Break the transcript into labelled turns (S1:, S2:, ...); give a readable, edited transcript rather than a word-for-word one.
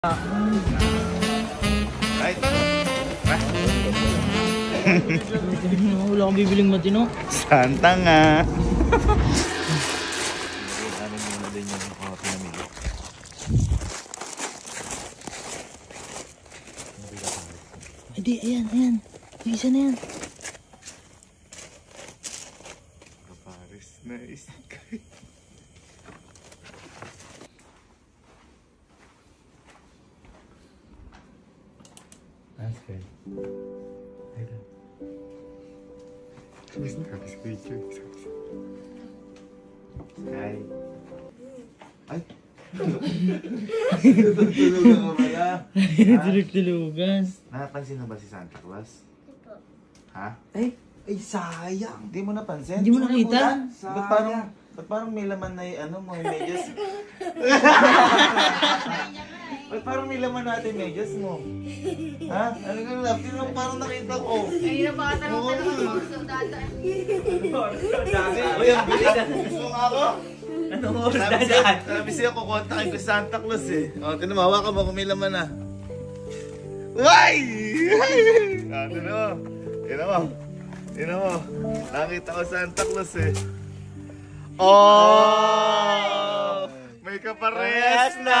S1: Ay.
S2: Wala akong bibiling matino.
S1: Santa nga.
S2: Hindi, ayan. Isa na yan.
S1: Kaparis na iskay. That's good. Hi. Ay. Tutulog ka pala.
S2: Tulog-tulugan.
S1: Napansin na ba si Santa Claus? Ha?
S3: Ay, sayang.
S1: Hindi mo napansin?
S2: Hindi mo nakita?
S1: Ba't parang may laman na yung mo, yung medyas? Ba't parang may laman natin medyas mo? Ha? Ano ka lang? Tinong parang nakita ko.
S4: Ay, napatanong-tanong ako sa data.
S1: Uy, ang bilis. Gusto nga ako?
S2: Anong oras dadaan?
S1: Sabi siya, kukontakin ko Santa Claus eh. O, tinumawa ka mo kung may laman na. Uy! Tignan mo. Nakita ko Santa Claus eh. Oh! May kaparehas na!